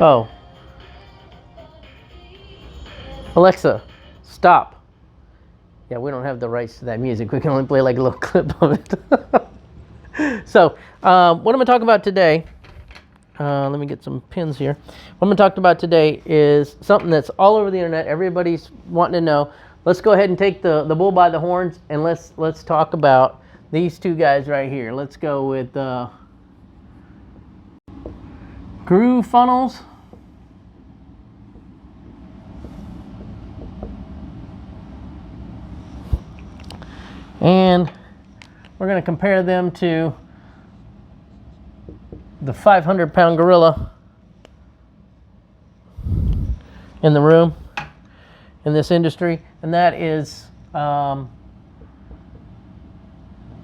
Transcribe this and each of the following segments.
Oh. Alexa, stop. Yeah, we don't have the rights to that music. We can only play like a little clip of it. So, what I'm going to talk about today, let me get some pins here. What I'm going to talk about today is something that's all over the internet. Everybody's wanting to know. Let's go ahead and take the bull by the horns, and let's talk about these two guys right here. Let's go with Groove Funnels. And we're going to compare them to the 500-pound gorilla in the room in this industry, and that is, well,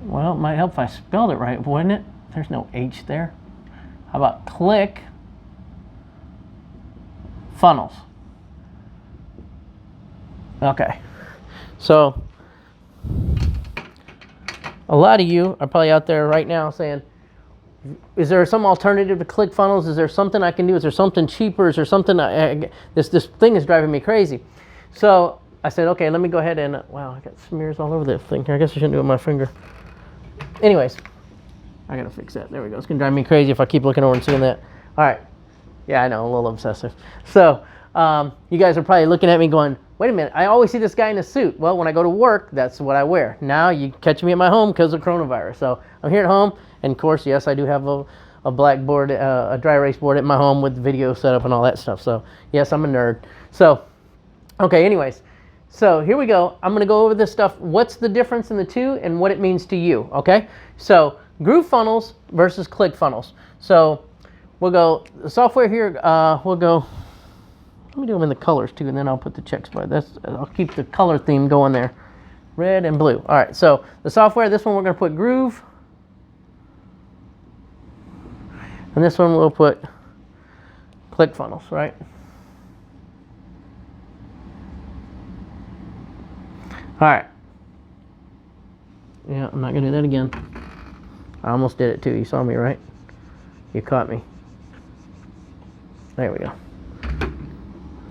it might help if I spelled it right, wouldn't it? There's no H there. How about ClickFunnels? Okay, so a lot of you are probably out there right now saying, is there some alternative to ClickFunnels? Is there something I can do? Is there something cheaper? Is there something, this thing is driving me crazy. So I said, okay, let me go ahead and, wow, I got smears all over this thing here. I guess I shouldn't do it with my finger. Anyways, I gotta fix that. There we go. It's gonna drive me crazy if I keep looking over and seeing that. All right. Yeah, I know, a little obsessive. So you guys are probably looking at me going, wait a minute, I always see this guy in a suit. Well, when I go to work, that's what I wear. Now you catch me at my home because of coronavirus. So I'm here at home, and of course, yes, I do have a blackboard, a dry erase board at my home with video setup and all that stuff. So yes, I'm a nerd. So, okay, anyways, so here we go. I'm gonna go over this stuff. What's the difference in the two and what it means to you, okay? So Groove Funnels versus ClickFunnels. So we'll go, the software here, we'll go, let me do them in the colors too, and then I'll put the checks by. I'll keep the color theme going there. Red and blue. All right, so the software, this one we're going to put Groove. And this one we'll put ClickFunnels, right? All right. Yeah, I'm not going to do that again. I almost did it too. You saw me, right? You caught me. There we go.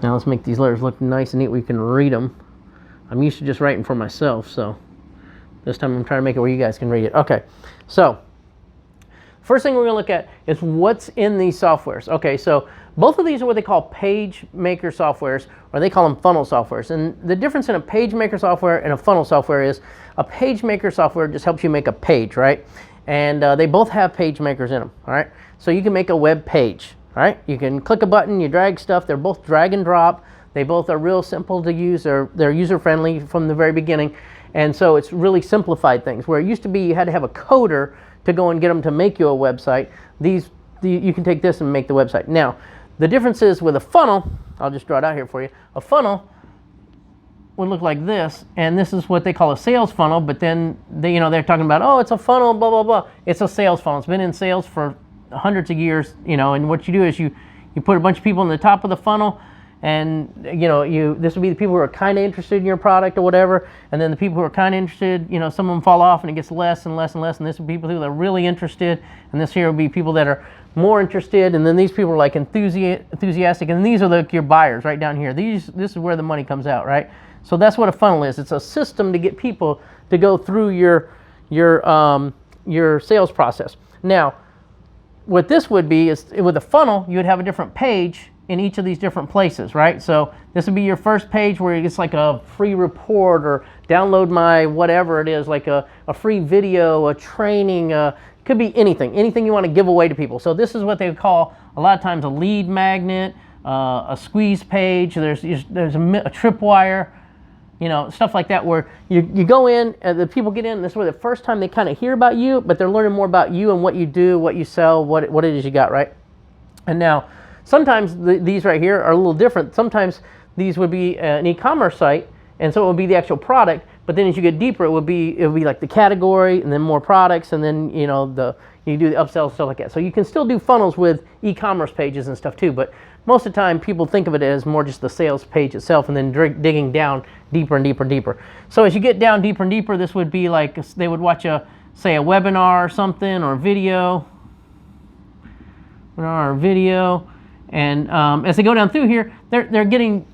Now let's make these letters look nice and neat where you can read them. I'm used to just writing for myself, so this time I'm trying to make it where you guys can read it. Okay, so first thing we're going to look at is what's in these softwares. Okay, so both of these are what they call page maker softwares, or they call them funnel softwares. And the difference in a page maker software and a funnel software is a page maker software just helps you make a page, right? And they both have page makers in them, all right? So you can make a web page. All right, you can click a button, you drag stuff. They're both drag and drop. They both are real simple to use. They're user friendly from the very beginning. And so it's really simplified things. Where it used to be you had to have a coder to go and get them to make you a website. You can take this and make the website. Now, the difference is with a funnel, I'll just draw it out here for you. A funnel would look like this, and this is what they call a sales funnel, but then they're talking about, oh, it's a funnel, blah, blah, blah. It's a sales funnel. It's been in sales for hundreds of years, and what you do is you put a bunch of people in the top of the funnel, and this would be the people who are kind of interested in your product or whatever, and then the people who are kind of interested, some of them fall off and it gets less and less and less, and this would be people who are really interested, and this here would be people that are more interested, and then these people are like enthusiastic, and these are like your buyers right down here. This is where the money comes out, right? So that's what a funnel is. It's a system to get people to go through your sales process. Now, what this would be is with a funnel, you would have a different page in each of these different places, right? So this would be your first page where it's like a free report or download my whatever it is, like a free video, a training, could be anything you want to give away to people. So this is what they would call a lot of times a lead magnet, a squeeze page. There's a tripwire, stuff like that, where you go in, the people get in, this is where the first time they kind of hear about you, but they're learning more about you and what you do, what you sell, what it is you got, right? And now, sometimes these right here are a little different. Sometimes these would be an e-commerce site, and so it would be the actual product, but then as you get deeper, it would be like the category, and then more products, and then, you do the upsells, stuff like that. So you can still do funnels with e-commerce pages and stuff too, but most of the time, people think of it as more just the sales page itself and then digging down deeper and deeper and deeper. So as you get down deeper and deeper, this would be like they would watch say a webinar or something, or video, And as they go down through here, they're getting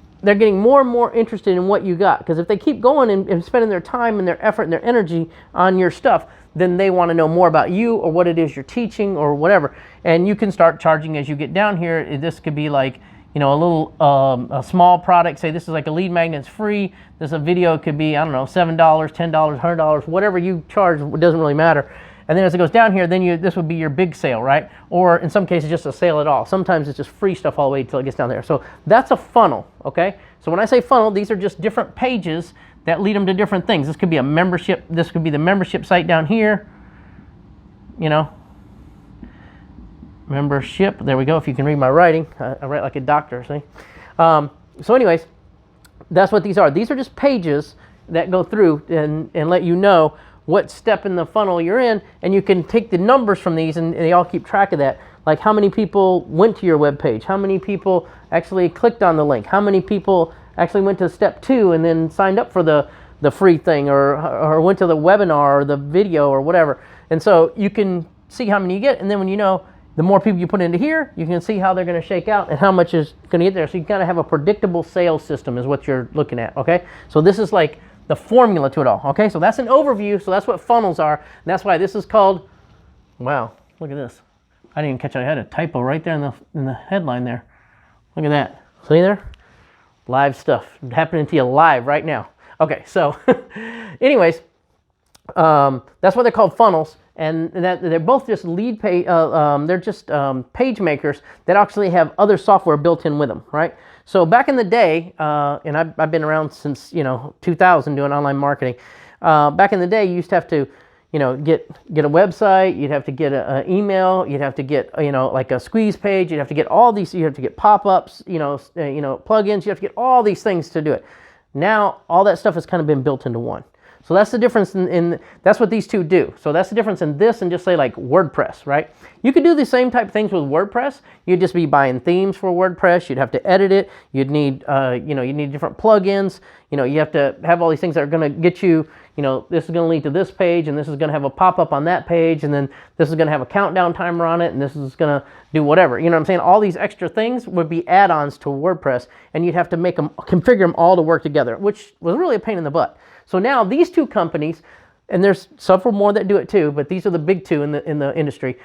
more and more interested in what you got. Because if they keep going and spending their time and their effort and their energy on your stuff, then they want to know more about you or what it is you're teaching or whatever. And you can start charging as you get down here. This could be like, you know, a little a small product. Say this is like a lead magnet, it's free. This is a video, it could be, I don't know, $7, $10, $100, whatever you charge, it doesn't really matter. And then as it goes down here, then this would be your big sale, right? Or in some cases, just a sale at all. Sometimes it's just free stuff all the way until it gets down there. So that's a funnel, okay? So when I say funnel, these are just different pages that lead them to different things. This could be a membership. This could be the membership site down here, you know. Membership, there we go. If you can read my writing, I write like a doctor, see? So anyways, that's what these are. These are just pages that go through and let you know what step in the funnel you're in, and you can take the numbers from these and they all keep track of that. Like how many people went to your web page, how many people actually clicked on the link, how many people actually went to step 2 and then signed up for the free thing or went to the webinar or the video or whatever. And so you can see how many you get, and then when you know the more people you put into here, you can see how they're going to shake out and how much is going to get there. So you kind of have a predictable sales system is what you're looking at, okay? So this is like the formula to it all, okay? So that's an overview, so that's what funnels are. And that's why this is called, wow, look at this. I didn't even catch it. I had a typo right there in the headline there. Look at that. See there? Live stuff happening to you live right now. Okay, so anyways, that's why they're called funnels. And that they're both just lead page, they're just page makers that actually have other software built in with them, right? So back in the day, and I've been around since 2000 doing online marketing. Back in the day, you used to have to, get a website. You'd have to get an email. You'd have to get like a squeeze page. You'd have to get all these. You have to get pop-ups. Plugins. You have to get all these things to do it. Now all that stuff has kind of been built into one. So that's the difference in that's what these two do. So that's the difference in this and just say like WordPress, right? You could do the same type of things with WordPress. You'd just be buying themes for WordPress. You'd have to edit it. You'd need, you need different plugins. You have to have all these things that are going to get you, this is going to lead to this page, and this is going to have a pop-up on that page, and then this is going to have a countdown timer on it, and this is going to do whatever. You know what I'm saying? All these extra things would be add-ons to WordPress, and you'd have to make them, configure them all to work together, which was really a pain in the butt. So now these two companies, and there's several more that do it too, but these are the big two in the industry.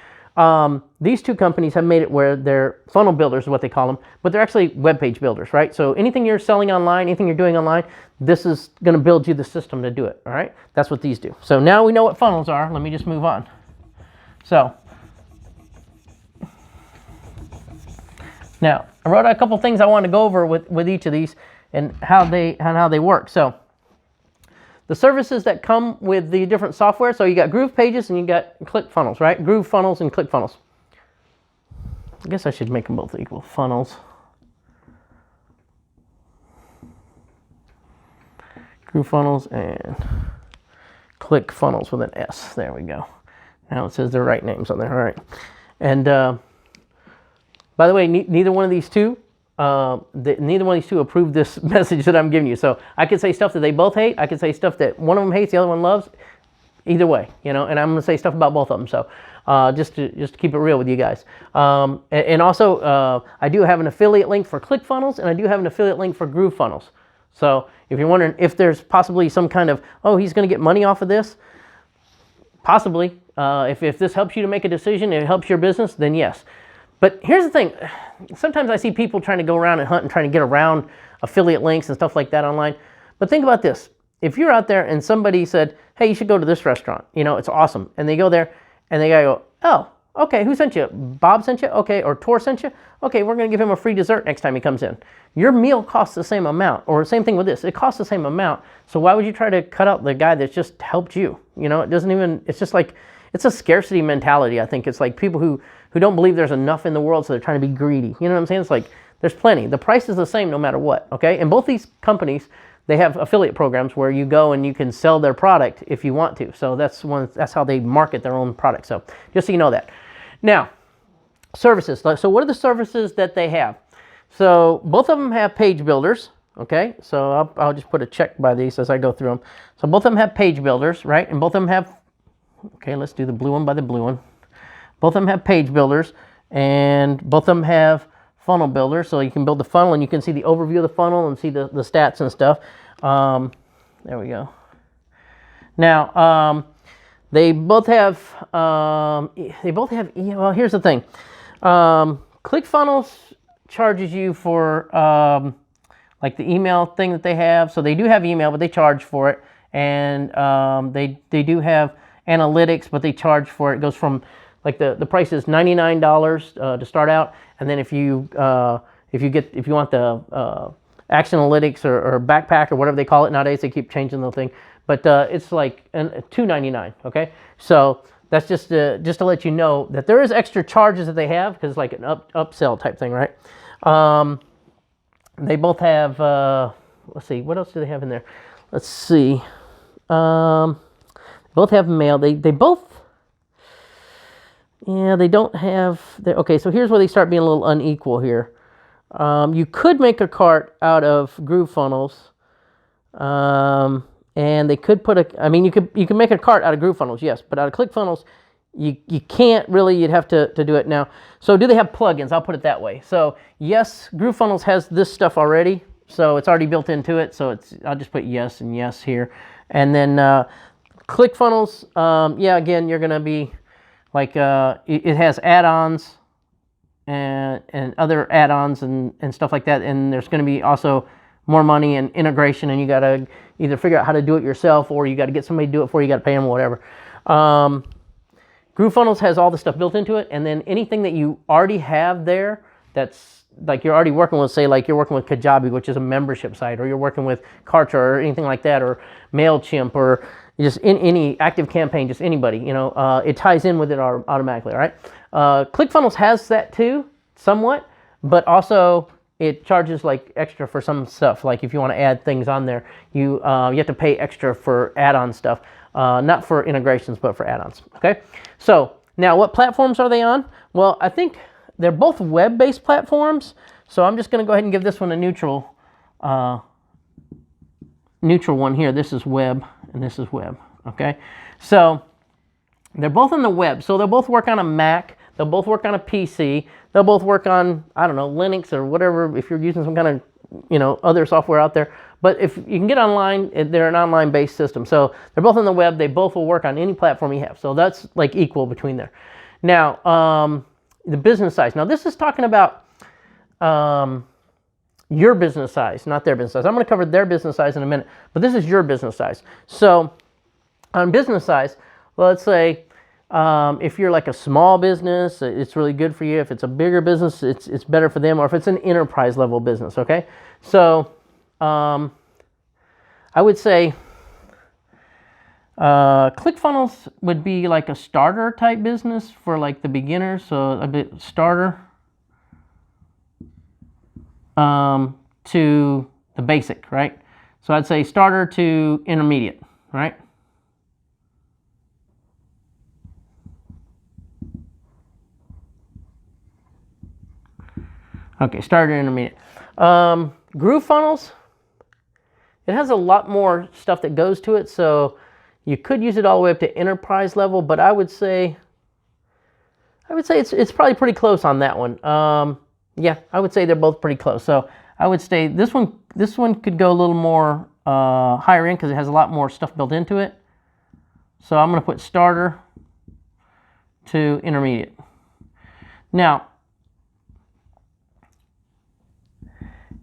These two companies have made it where they're funnel builders is what they call them, but they're actually web page builders, right? So anything you're selling online, anything you're doing online, this is going to build you the system to do it, all right? That's what these do. So now we know what funnels are. Let me just move on. So now I wrote out a couple things I want to go over with each of these and how they work. So the services that come with the different software, so you got Groove Pages and you got ClickFunnels, right? Groove Funnels and ClickFunnels. I guess I should make them both equal. Funnels. Groove Funnels and ClickFunnels with an S. There we go. Now it says the right names on there. All right. And by the way, neither one of these two approved this message that I'm giving you. So I could say stuff that they both hate. I could say stuff that one of them hates, the other one loves. Either way, and I'm going to say stuff about both of them. So just to keep it real with you guys. And also, I do have an affiliate link for ClickFunnels, and I do have an affiliate link for Groove Funnels. So if you're wondering if there's possibly some kind of, he's going to get money off of this, possibly. If this helps you to make a decision, it helps your business, then yes. But here's the thing. Sometimes I see people trying to go around and hunt and trying to get around affiliate links and stuff like that online. But think about this. If you're out there and somebody said, hey, you should go to this restaurant, it's awesome. And they go there and they go, oh, okay, who sent you? Bob sent you? Okay, or Tor sent you? Okay, we're going to give him a free dessert next time he comes in. Your meal costs the same amount, or same thing with this. It costs the same amount. So why would you try to cut out the guy that's just helped you? It doesn't even, it's just like, it's a scarcity mentality, I think. It's like people who don't believe there's enough in the world, so they're trying to be greedy. You know what I'm saying? It's like, there's plenty. The price is the same no matter what, okay? And both these companies, they have affiliate programs where you go and you can sell their product if you want to. So that's how they market their own product. So just so you know that. Now, services. So what are the services that they have? So both of them have page builders, okay? So I'll just put a check by these as I go through them. So both of them have page builders, right? And both of them have, okay, let's do the blue one by the blue one. Both of them have page builders, and both of them have funnel builder, so you can build the funnel and you can see the overview of the funnel and see the stats and stuff. There we go. Now, they both have, well, here's the thing. ClickFunnels charges you for like the email thing that they have. So they do have email, but they charge for it. And they do have analytics, but they charge for it. It goes from, like, the price is $99 to start out. And then if you want the Action Analytics or Backpack or whatever they call it nowadays, they keep changing the thing. But it's like $2.99. Okay, so that's just to let you know that there is extra charges that they have, because it's like an upsell type thing, right? They both have. Let's see, what else do they have in there? Let's see. Both have mail. They both. Yeah, they don't have. Okay, so here's where they start being a little unequal here. You could make a cart out of Groove Funnels. And they could put I mean, you can make a cart out of Groove Funnels, yes, but out of ClickFunnels, you can't really. You'd have to do it now. So do they have plugins? I'll put it that way. So yes, Groove Funnels has this stuff already, so it's already built into it. So I'll just put yes and yes here, and then ClickFunnels. Yeah, again, you're gonna be like it has add-ons and other add-ons and stuff like that, and there's gonna be also more money and integration, and you got to either figure out how to do it yourself, or you got to get somebody to do it for you. You got to pay them or whatever. Groove Funnels has all the stuff built into it, and then anything that you already have there that's like you're already working with, say like you're working with Kajabi, which is a membership site, or you're working with Kartra or anything like that, or MailChimp, or just in any active campaign, just anybody, it ties in with it automatically, all right? ClickFunnels has that too, somewhat, but also it charges like extra for some stuff. Like if you want to add things on there, you have to pay extra for add-on stuff, not for integrations, but for add-ons. Okay. So now, what platforms are they on? Well, I think they're both web-based platforms. So I'm just going to go ahead and give this one a neutral one here. This is web, and this is web. Okay. So they're both on the web. So they'll both work on a Mac. They'll both work on a PC. They'll both work on, I don't know, Linux or whatever, if you're using some kind of, other software out there. But if you can get online, they're an online-based system. So they're both on the web. They both will work on any platform you have. So that's like equal between there. Now, the business size. Now, this is talking about your business size, not their business size. I'm going to cover their business size in a minute, but this is your business size. So on business size, well, let's say, if you're like a small business, it's really good for you. If it's a bigger business, it's better for them. Or if it's an enterprise level business, okay? So I would say ClickFunnels would be like a starter type business for like the beginners. So a bit starter to the basic, right? So I'd say starter to intermediate, right? Okay, starter intermediate. Groove Funnels, it has a lot more stuff that goes to it, so you could use it all the way up to enterprise level, but I would say it's probably pretty close on that one. Yeah, I would say they're both pretty close. So I would say this one could go a little more higher end because it has a lot more stuff built into it. So I'm going to put starter to intermediate. Now,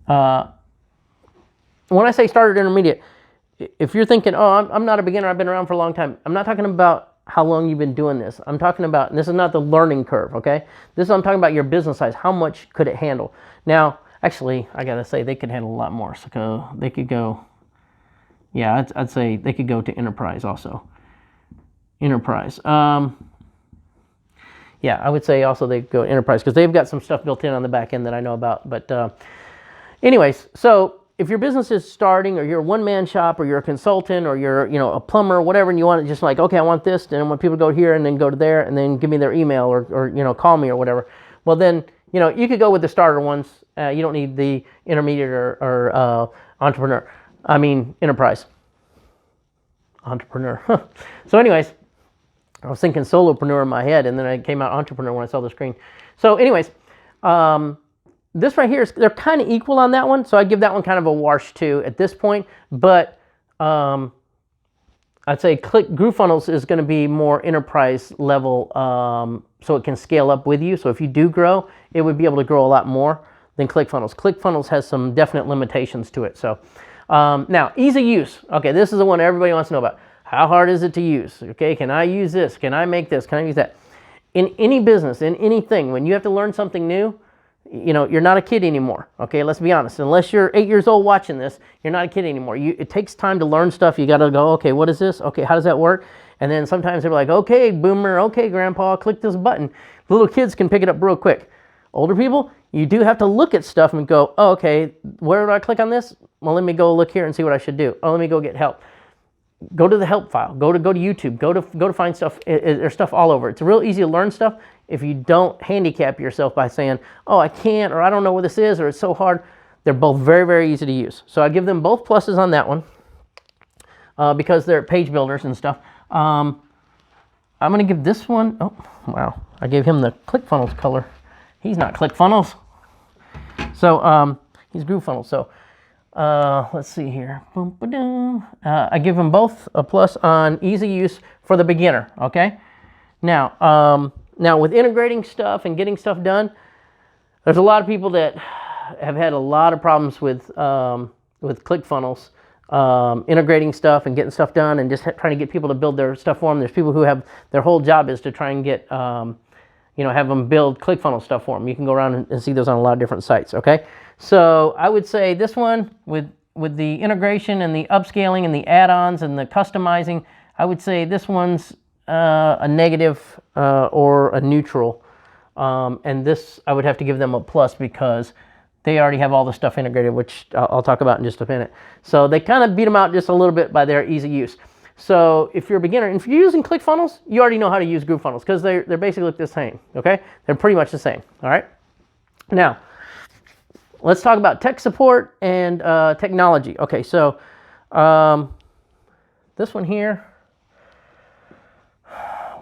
when I say starter to intermediate, if you're thinking, oh, I'm not a beginner, I've been around for a long time, I'm not talking about how long you've been doing this. I'm talking about, and this is not the learning curve, okay? I'm talking about your business size. How much could it handle? Now, actually, I gotta say, they could handle a lot more. So they could go, yeah, I'd say they could go to enterprise also. Enterprise. Yeah, I would say also they go enterprise because they've got some stuff built in on the back end that I know about. But anyways, so if your business is starting, or you're a one-man shop, or you're a consultant, or you're a plumber, or whatever, and you want it just like, okay, I want this, and I want people to go here and then go to there and then give me their email or call me or whatever. Well, then you could go with the starter ones. You don't need the intermediate or entrepreneur. I mean enterprise. Entrepreneur. So anyways, I was thinking solopreneur in my head, and then I came out entrepreneur when I saw the screen. So anyways, this right here is, they're kind of equal on that one, so I give that one kind of a wash too at this point. But I'd say GrooveFunnels is going to be more enterprise level, so it can scale up with you. So if you do grow, it would be able to grow a lot more than ClickFunnels. ClickFunnels has some definite limitations to it. So now, ease of use. Okay, this is the one everybody wants to know about. How hard is it to use? Okay, can I use this? Can I make this? Can I use that? In any business, in anything, when you have to learn something new, you know, you're not a kid anymore. Okay, let's be honest. Unless you're 8 years old watching this, you're not a kid anymore. It takes time to learn stuff. You got to go, okay, what is this? Okay, how does that work? And then sometimes they're like, okay, boomer, okay, grandpa, click this button. Little kids can pick it up real quick. Older people, you do have to look at stuff and go, oh, okay, where do I click on this? Well, let me go look here and see what I should do. Oh, let me go get help. Go to the help file. Go to YouTube. Go to find stuff. There's stuff all over. It's real easy to learn stuff if you don't handicap yourself by saying, oh, I can't, or I don't know what this is, or it's so hard. They're both very, very easy to use. So I give them both pluses on that one because they're page builders and stuff. I'm going to give this one, oh, wow. I gave him the ClickFunnels color. He's not ClickFunnels. So he's GrooveFunnels. So let's see here. I give them both a plus on easy use for the beginner, okay? Now, now with integrating stuff and getting stuff done, there's a lot of people that have had a lot of problems with ClickFunnels, integrating stuff and getting stuff done and just trying to get people to build their stuff for them. There's people who have, their whole job is to try and get, you know, have them build ClickFunnels stuff for them. You can go around and see those on a lot of different sites, okay? So I would say this one with the integration and the upscaling and the add-ons and the customizing, I would say this one's a negative or a neutral. And this, I would have to give them a plus because they already have all the stuff integrated, which I'll talk about in just a minute. So they kind of beat them out just a little bit by their easy use. So if you're a beginner, and if you're using ClickFunnels, you already know how to use GrooveFunnels because they're basically look the same, okay? They're pretty much the same, all right? Now, let's talk about tech support and technology. Okay, so this one here,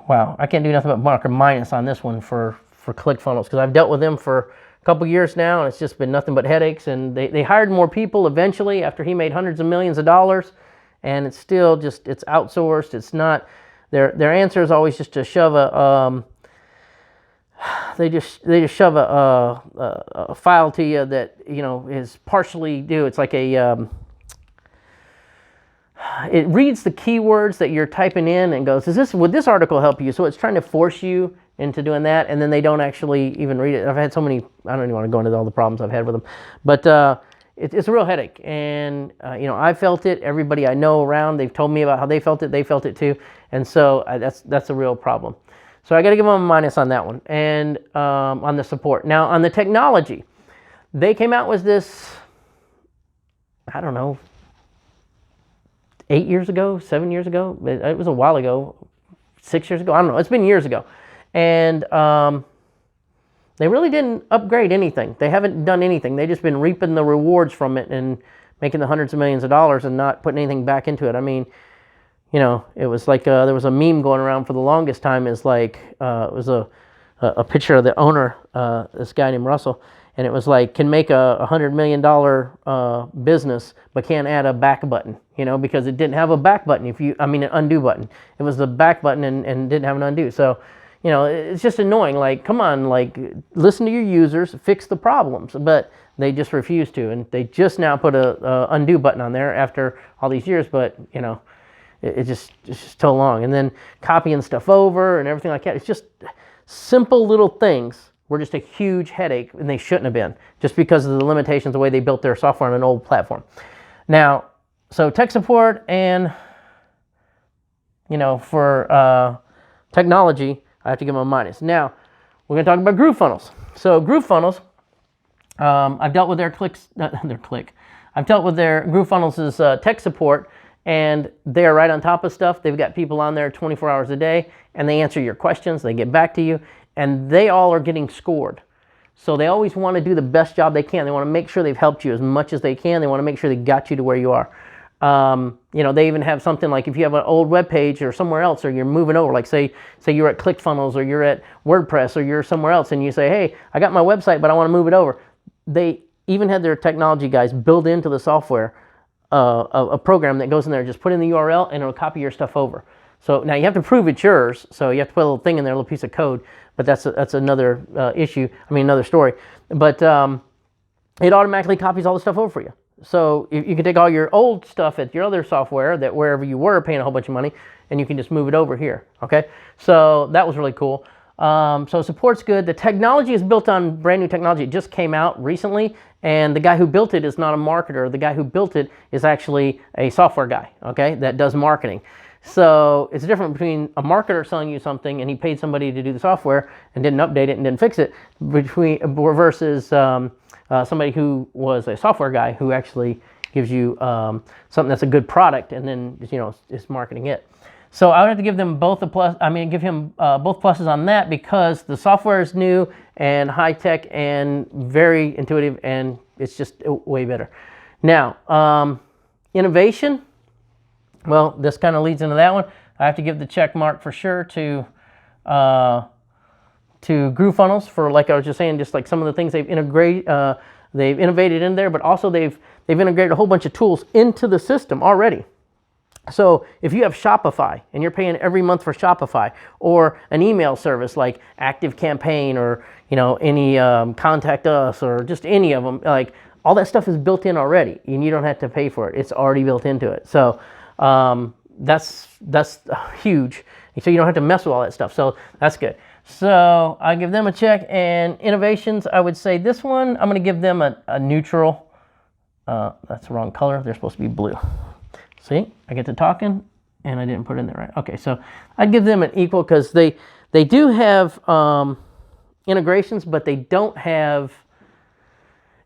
wow, I can't do nothing but mark a minus on this one for ClickFunnels because I've dealt with them for a couple years now and it's just been nothing but headaches. And they hired more people eventually after he made hundreds of millions of dollars, and it's still just, it's outsourced. It's not, their answer is always just to shove a, they just shove a file to you that, you know, is partially due. It's like a, it reads the keywords that you're typing in and goes, would this article help you? So it's trying to force you into doing that, and then they don't actually even read it. I've had so many, I don't even want to go into all the problems I've had with them, but it's a real headache. And you know, I felt it. Everybody I know around, they've told me about how they felt it too, and so that's a real problem. So I got to give them a minus on that one, and on the support. Now on the technology, they came out with this, I don't know, 8 years ago, 7 years ago. It was a while ago, 6 years ago. I don't know. It's been years ago. And they really didn't upgrade anything. They haven't done anything. They've just been reaping the rewards from it and making the hundreds of millions of dollars and not putting anything back into it. I mean, you know, it was like there was a meme going around for the longest time. Is like it was a picture of the owner, this guy named Russell, and it was like, can make a $100 million business, but can't add a back button, you know, because it didn't have a back button. An undo button. It was the back button and didn't have an undo. So, you know, it's just annoying. Like, come on, like, listen to your users, fix the problems. But they just refuse to, and they just now put a undo button on there after all these years. But you know, it's just so long. And then copying stuff over and everything like that. It's just simple little things were just a huge headache, and they shouldn't have been, just because of the limitations, the way they built their software on an old platform. Now, so tech support and, you know, for technology, I have to give them a minus. Now, we're going to talk about GrooveFunnels. So GrooveFunnels, I've dealt with their I've dealt with their GrooveFunnels' tech support, and they're right on top of stuff. They've got people on there 24 hours a day, and they answer your questions. They get back to you, and they all are getting scored. So they always want to do the best job they can. They want to make sure they've helped you as much as they can. They want to make sure they got you to where you are. You know, they even have something like if you have an old web page or somewhere else, or you're moving over, like say you're at ClickFunnels or you're at WordPress or you're somewhere else, and you say, hey, I got my website, but I want to move it over. they even had their technology guys build into the software a program that goes in there, just put in the URL and it'll copy your stuff over. So now you have to prove it's yours, so you have to put a little thing in there, a little piece of code, but that's another issue, another story. But it automatically copies all the stuff over for you. So you can take all your old stuff at your other software, that wherever you were paying a whole bunch of money, and you can just move it over here, okay? So that was really cool. So support's good. The technology is built on brand new technology. It just came out recently, and the guy who built it is not a marketer. The guy who built it is actually a software guy, okay, that does marketing. So it's different between a marketer selling you something and he paid somebody to do the software and didn't update it and didn't fix it, versus somebody who was a software guy who actually gives you something that's a good product and then is marketing it. So I would have to give them both give him both pluses on that, because the software is new and high tech and very intuitive, and it's just way better. Now, innovation. Well, this kind of leads into that one. I have to give the check mark for sure to Groove Funnels for, like I was just saying, just like some of the things they've innovated in there, but also they've integrated a whole bunch of tools into the system already. So if you have Shopify and you're paying every month for Shopify, or an email service like ActiveCampaign, or any Contact Us, or just any of them, like all that stuff is built in already, and you don't have to pay for it. It's already built into it. So that's huge. So you don't have to mess with all that stuff. So that's good. So I give them a check. And innovations, I would say this one, I'm going to give them a neutral. That's the wrong color. They're supposed to be blue. See, I get to talking and I didn't put it in there right. Okay, so I'd give them an equal, because they do have integrations, but they don't have.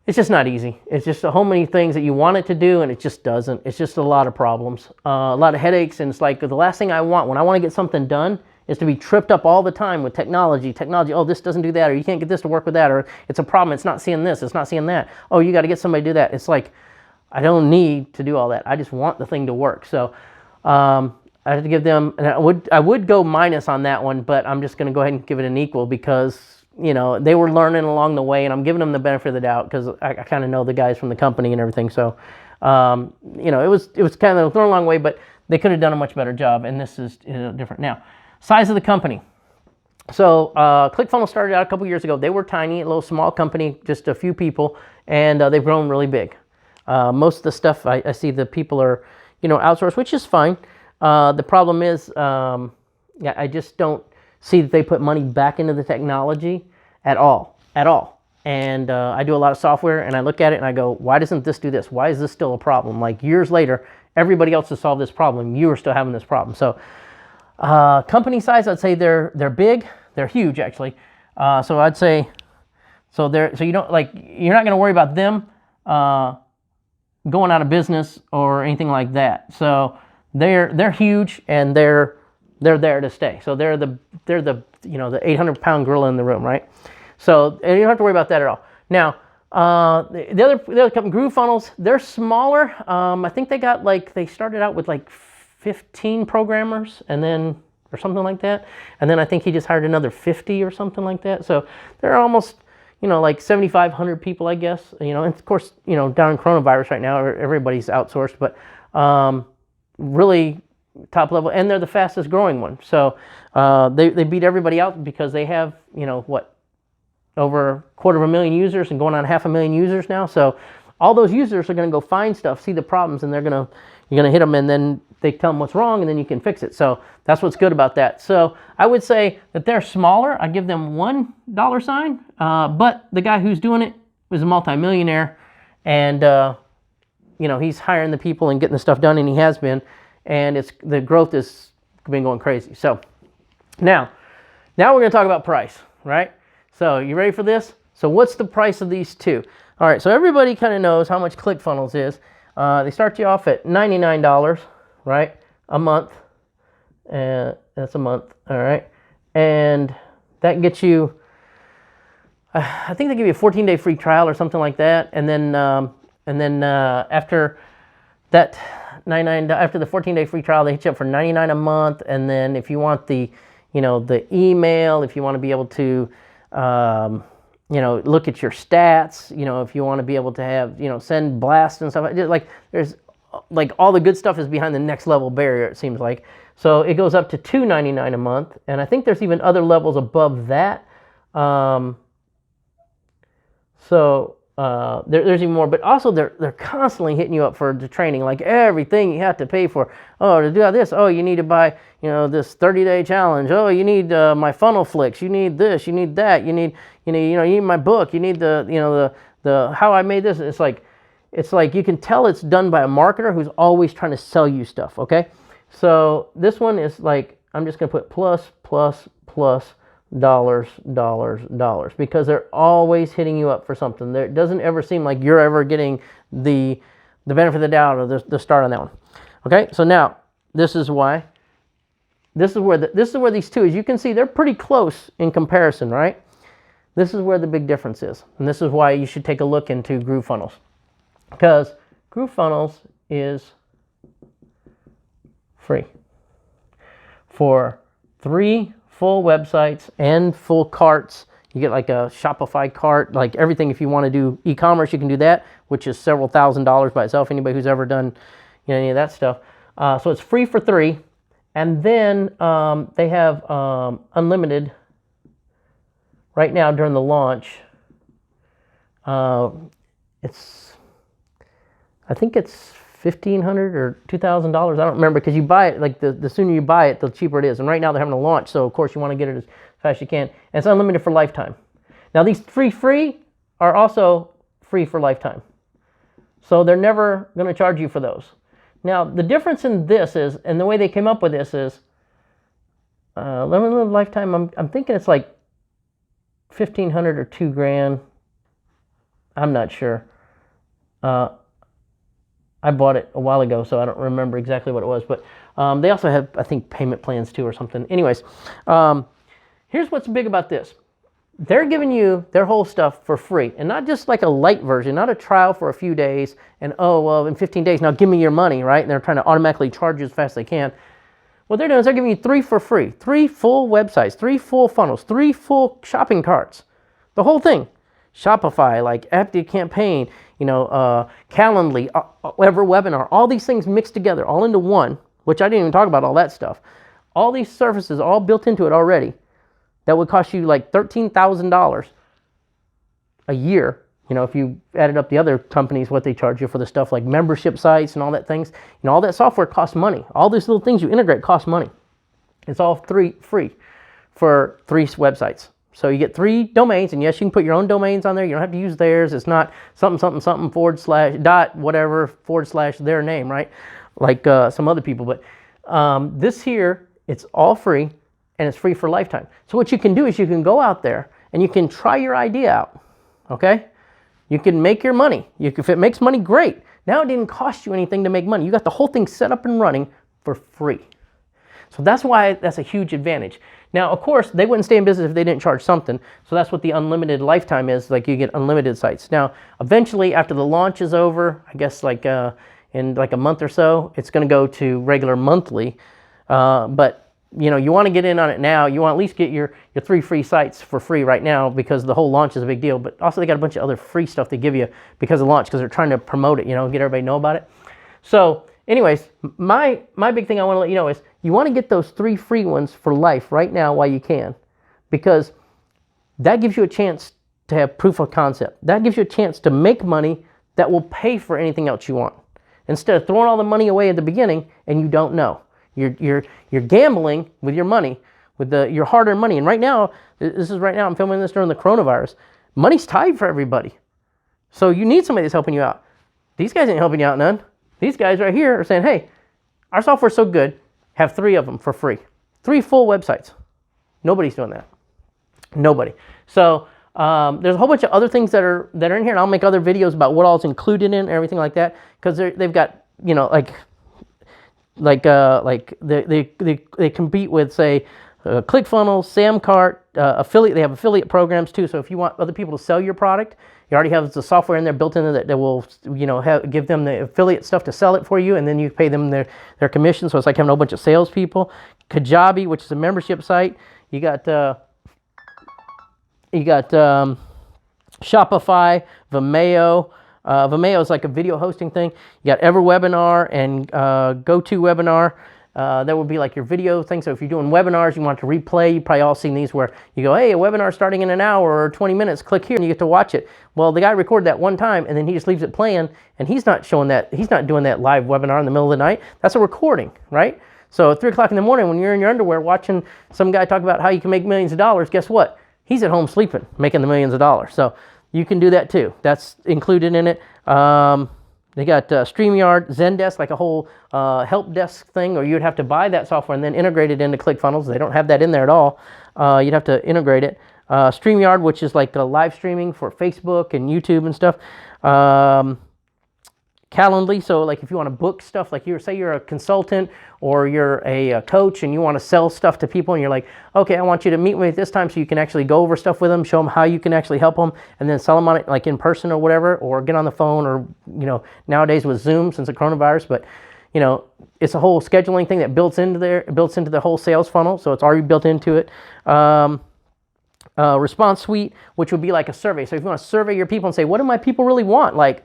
It's just not easy. It's just so many things that you want it to do, and it just doesn't. It's just a lot of problems, a lot of headaches, and it's like the last thing I want when I want to get something done is to be tripped up all the time with technology. Oh, this doesn't do that, or you can't get this to work with that, or it's a problem, it's not seeing this, it's not seeing that. Oh, you got to get somebody to do that. It's like, I don't need to do all that. I just want the thing to work. So I have to give them, and I would go minus on that one, but I'm just going to go ahead and give it an equal, because they were learning along the way, and I'm giving them the benefit of the doubt, because I kind of know the guys from the company and everything. So, it was kind of thrown a long way, but they could have done a much better job, and this is different. Now, size of the company. So ClickFunnels started out a couple years ago. They were tiny, a little small company, just a few people, and they've grown really big. Most of the stuff I see the people are, outsourced, which is fine. The problem is, I just don't see that they put money back into the technology at all. And I do a lot of software, and I look at it and I go, why doesn't this do this? Why is this still a problem? Like years later, everybody else has solved this problem. You are still having this problem. So company size, I'd say they're big. They're huge, actually. So I'd say, so you don't you're not going to worry about them going out of business or anything like that. So they're huge, and they're there to stay. So they're the 800-pound gorilla in the room, right? So and you don't have to worry about that at all. Now the other company, Groove Funnels, they're smaller. I think they started out with 15 programmers, and then or something like that, and then I think he just hired another 50 or something like that. So they're almost 7,500 people, I guess. And of course down in coronavirus right now, everybody's outsourced, but really top level, and they're the fastest growing one. So they beat everybody out, because they have over 250,000 users and going on 500,000 users now. So all those users are going to go find stuff, see the problems, and you're gonna hit them, and then they tell them what's wrong, and then you can fix it. So that's what's good about that. So I would say that they're smaller. I give them $1 sign, but the guy who's doing it was a multimillionaire, and he's hiring the people and getting the stuff done, and he has been, and the growth has been going crazy. So now we're going to talk about price, right? So you ready for this? So what's the price of these two? All right, so everybody kind of knows how much ClickFunnels is. They start you off at $99, right? A month. That's a month, all right? And that gets you, I think they give you a 14-day free trial or something like that. And then after that, after the 14-day free trial, they hit you up for $99 a month. And then if you want the email, if you want to be able to you know, look at your stats, you know, if you want to be able to have, you know, send blasts and stuff. Like there's like all the good stuff is behind the next level barrier, it seems like. So it goes up to $2.99 a month. And I think there's even other levels above that. There's even more, but also they're constantly hitting you up for the training, like everything you have to pay for. Oh, to do this, oh, you need to buy, you know, this 30-day challenge. Oh, you need my funnel flicks. You need this. You need that. You need you need my book. You need the how I made this. It's like you can tell it's done by a marketer who's always trying to sell you stuff. Okay, so this one is like, I'm just gonna put plus dollars, because they're always hitting you up for something. It doesn't ever seem like you're ever getting the benefit of the doubt or the start on that one. Okay, so now this is where these two, as you can see, they're pretty close in comparison, right? This is where the big difference is, and this is why you should take a look into Groove Funnels, because Groove Funnels is free for 3 full websites and full carts. You get like a Shopify cart, like everything. If you want to do e-commerce, you can do that, which is several $1,000s by itself. Anybody who's ever done, you know, any of that stuff. So it's free for 3, and then they have unlimited right now during the launch. I think it's $1,500 or $2,000. I don't remember, because you buy it, like the sooner you buy it, the cheaper it is. And right now they're having a launch, so of course you want to get it as fast as you can. And it's unlimited for lifetime. Now these free are also free for lifetime. So they're never going to charge you for those. Now the difference in this is, and the way they came up with this is, limited lifetime, I'm thinking it's like $1,500 or $2,000. I'm not sure. I bought it a while ago, so I don't remember exactly what it was. But they also have, I think, payment plans too or something. Anyways, here's what's big about this. They're giving you their whole stuff for free, and not just like a light version, not a trial for a few days, and oh, well, in 15 days, now give me your money, right? And they're trying to automatically charge you as fast as they can. What they're doing is they're giving you 3 for free, 3 full websites, 3 full funnels, 3 full shopping carts, the whole thing. Shopify, like Active Campaign, you know, Calendly, Ever Webinar, all these things mixed together, all into one, which I didn't even talk about all that stuff. All these services all built into it already that would cost you like $13,000 a year. You know, if you added up the other companies, what they charge you for the stuff like membership sites and all that things, you know, all that software costs money. All these little things you integrate cost money. It's all free for 3 websites. So you get 3 domains, and yes, you can put your own domains on there. You don't have to use theirs. It's not something / dot whatever / their name, right? Like some other people. But this here, it's all free, and it's free for lifetime. So what you can do is you can go out there and you can try your idea out, okay? You can make your money. If it makes money, great. Now it didn't cost you anything to make money. You got the whole thing set up and running for free. So that's why that's a huge advantage. Now, of course, they wouldn't stay in business if they didn't charge something. So that's what the unlimited lifetime is. Like, you get unlimited sites. Now, eventually, after the launch is over, I guess like in like a month or so, it's going to go to regular monthly. But you know, you want to get in on it now. You want to at least get your 3 free sites for free right now, because the whole launch is a big deal. But also, they got a bunch of other free stuff they give you because of the launch, because they're trying to promote it. You know, get everybody to know about it. So, anyways, my big thing I want to let you know is, you want to get those 3 free ones for life right now while you can, because that gives you a chance to have proof of concept. That gives you a chance to make money that will pay for anything else you want, instead of throwing all the money away at the beginning and you don't know. You're gambling with your money, with your hard-earned money. And right now, I'm filming this during the coronavirus. Money's tight for everybody, so you need somebody that's helping you out. These guys ain't helping you out none. These guys right here are saying, hey, our software's so good, have 3 of them for free. 3 full websites. Nobody's doing that. Nobody. So there's a whole bunch of other things that are in here, and I'll make other videos about what all's included in and everything like that, because they've got, you know, they compete with, say, ClickFunnels, Samcart, affiliate. They have affiliate programs too. So if you want other people to sell your product, you already have the software in there built in that will, you know, give them the affiliate stuff to sell it for you, and then you pay them their commission. So it's like having a whole bunch of salespeople. Kajabi, which is a membership site. You got Shopify, Vimeo. Vimeo is like a video hosting thing. You got EverWebinar and GoToWebinar. That would be like your video thing. So if you're doing webinars, you want to replay, you've probably all seen these where you go, hey, a webinar starting in an hour or 20 minutes, click here and you get to watch it. Well, the guy recorded that one time and then he just leaves it playing and he's not showing that, he's not doing that live webinar in the middle of the night. That's a recording, right? So at 3 o'clock in the morning when you're in your underwear watching some guy talk about how you can make millions of dollars, guess what? He's at home sleeping, making the millions of dollars. So you can do that too. That's included in it. They got StreamYard, Zendesk, like a whole help desk thing, or you'd have to buy that software and then integrate it into ClickFunnels. They don't have that in there at all. You'd have to integrate it. StreamYard, which is like live streaming for Facebook and YouTube and stuff. Calendly, so like if you want to book stuff, like say you're a consultant or you're a coach and you want to sell stuff to people and you're like, okay, I want you to meet with me this time so you can actually go over stuff with them, show them how you can actually help them, and then sell them on it like in person or whatever, or get on the phone, or nowadays with Zoom since the coronavirus, but it's a whole scheduling thing that builds into there, it builds into the whole sales funnel, so it's already built into it. Response suite, which would be like a survey. So if you want to survey your people and say, what do my people really want? Like,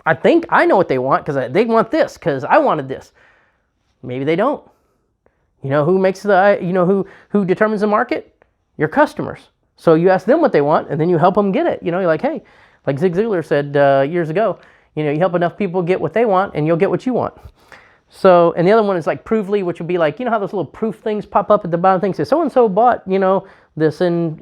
I think I know what they want because they want this because I wanted this. Maybe they don't. Who makes who determines the market? Your customers. So you ask them what they want and then you help them get it. You're like, hey, like Zig Ziglar said years ago, you help enough people get what they want and you'll get what you want. So, and the other one is like Provely, which would be like, how those little proof things pop up at the bottom things say, so-and-so bought, this in,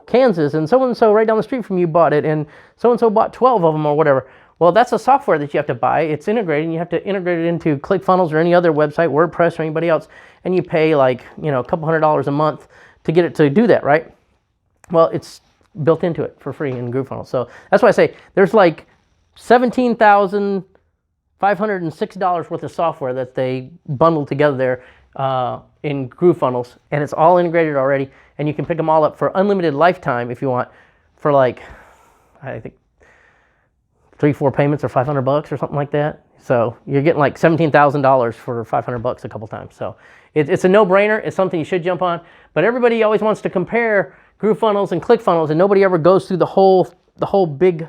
Kansas, and so-and-so right down the street from you bought it, and so-and-so bought 12 of them or whatever. Well, that's a software that you have to buy. It's integrated, and you have to integrate it into ClickFunnels or any other website, WordPress or anybody else, and you pay like, a couple $100s a month to get it to do that, right? Well, it's built into it for free in GrooveFunnels. So that's why I say there's like $17,506 worth of software that they bundled together there in GrooveFunnels, and it's all integrated already, and you can pick them all up for unlimited lifetime if you want, for like, I think 3-4 payments or $500 or something like that. So you're getting like $17,000 for $500 a couple times. So it's a no-brainer. It's something you should jump on. But everybody always wants to compare GrooveFunnels and ClickFunnels, and nobody ever goes through the whole big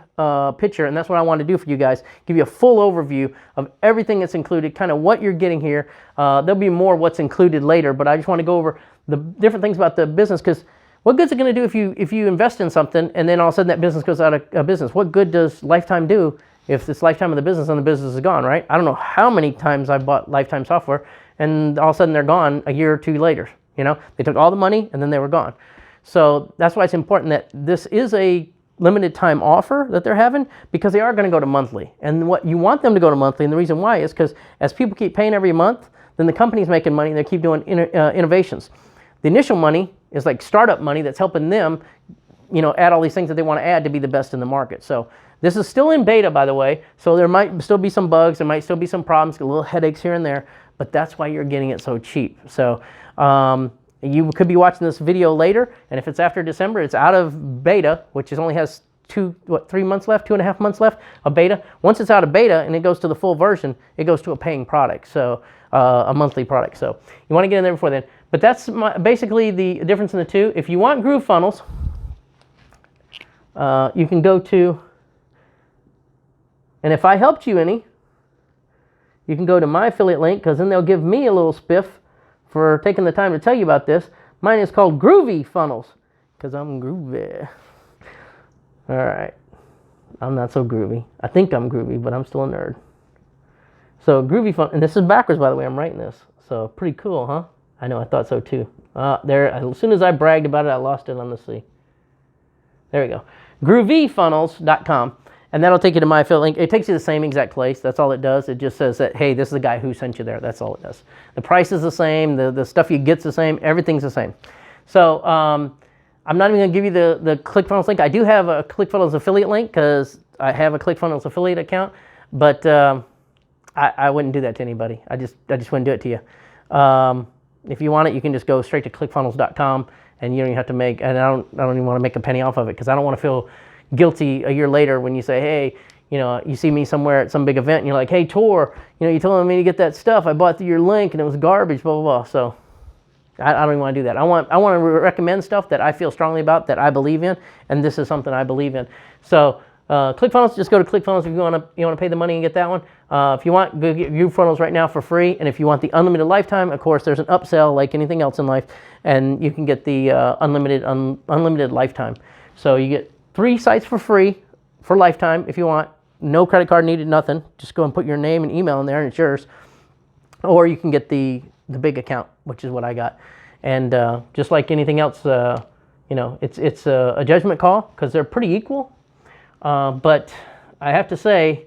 picture. And that's what I want to do for you guys. Give you a full overview of everything that's included, kind of what you're getting here. There'll be more what's included later, but I just want to go over the different things about the business, because what good is it going to do if you invest in something and then all of a sudden that business goes out of business? What good does lifetime do if it's lifetime of the business and the business is gone, right? I don't know how many times I bought lifetime software and all of a sudden they're gone a year or two later. They took all the money and then they were gone. So that's why it's important that this is a limited time offer that they're having, because they are going to go to monthly. And what you want them to go to monthly, and the reason why is because as people keep paying every month, then the company's making money and they keep doing innovations. The initial money is like startup money that's helping them, add all these things that they want to add to be the best in the market. So this is still in beta, by the way. So there might still be some bugs, there might still be some problems, little headaches here and there, but that's why you're getting it so cheap. So you could be watching this video later, and if it's after December, it's out of beta, which only has 3 months left, 2.5 months left of beta. Once it's out of beta and it goes to the full version, it goes to a paying product, so a monthly product. So you want to get in there before then. But that's basically the difference in the two. If you want GrooveFunnels, you can go to, and if I helped you any, you can go to my affiliate link, because then they'll give me a little spiff for taking the time to tell you about this. Mine is called Groovy Funnels, because I'm groovy. All right. I'm not so groovy. I think I'm groovy, but I'm still a nerd. So Groovy Funnels, and this is backwards, by the way. I'm writing this. So pretty cool, huh? I know, I thought so too. There, as soon as I bragged about it, I lost it on the C. There we go. groovefunnels.com. And that'll take you to my affiliate link. It takes you to the same exact place. That's all it does. It just says that, hey, this is the guy who sent you there. That's all it does. The price is the same. The stuff you get's the same. Everything's the same. So I'm not even going to give you the ClickFunnels link. I do have a ClickFunnels affiliate link because I have a ClickFunnels affiliate account. But I wouldn't do that to anybody. I just wouldn't do it to you. If you want it, you can just go straight to clickfunnels.com, and you don't even have to make, and I don't even want to make a penny off of it, because I don't want to feel guilty a year later when you say, hey, you see me somewhere at some big event and you're like, hey, Tor, you told me to get that stuff. I bought your link and it was garbage, blah, blah, blah. So I don't even want to do that. I want to recommend stuff that I feel strongly about, that I believe in, and this is something I believe in. So ClickFunnels, just go to ClickFunnels if you want to pay the money and get that one. If you want, go get Groove Funnels right now for free. And if you want the unlimited lifetime, of course, there's an upsell like anything else in life, and you can get the unlimited lifetime. So you get 3 sites for free for lifetime if you want. No credit card needed, nothing. Just go and put your name and email in there, and it's yours. Or you can get the big account, which is what I got. And just like anything else, it's a judgment call because they're pretty equal. But I have to say,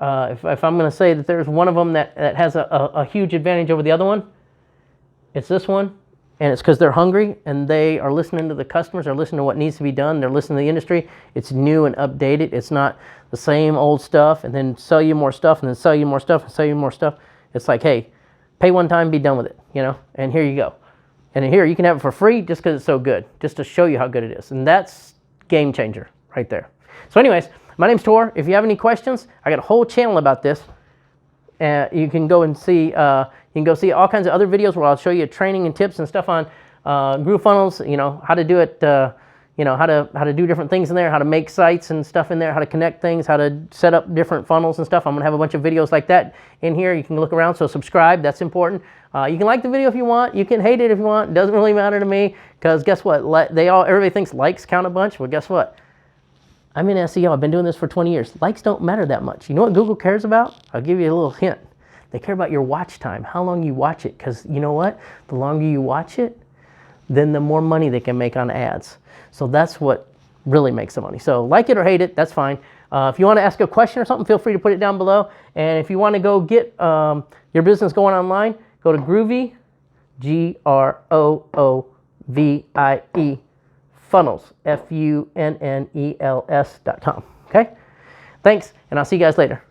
if I'm going to say that there's one of them that has a huge advantage over the other one, it's this one. And it's because they're hungry and they are listening to the customers, they're listening to what needs to be done, they're listening to the industry. It's new and updated. It's not the same old stuff and then sell you more stuff and then sell you more stuff and sell you more stuff. It's like, hey, pay one time, be done with it, and here you go. And here you can have it for free just because it's so good, just to show you how good it is. And that's game changer right there. So anyways, my name's Tor. If you have any questions, I got a whole channel about this. You can go and see, all kinds of other videos where I'll show you training and tips and stuff on Groove Funnels, how to do it, how to do different things in there, how to make sites and stuff in there, how to connect things, how to set up different funnels and stuff. I'm going to have a bunch of videos like that in here. You can look around, so subscribe. That's important. You can like the video if you want. You can hate it if you want. It doesn't really matter to me because guess what? Everybody thinks likes count a bunch. Well, guess what? I'm in SEO. I've been doing this for 20 years. Likes don't matter that much. You know what Google cares about? I'll give you a little hint. They care about your watch time, how long you watch it, because you know what? The longer you watch it, then the more money they can make on ads. So that's what really makes the money. So like it or hate it, that's fine. If you want to ask a question or something, feel free to put it down below. And if you want to go get your business going online, go to Groovy, GROOVIE, Funnels, FUNNELS.com. Okay? Thanks, and I'll see you guys later.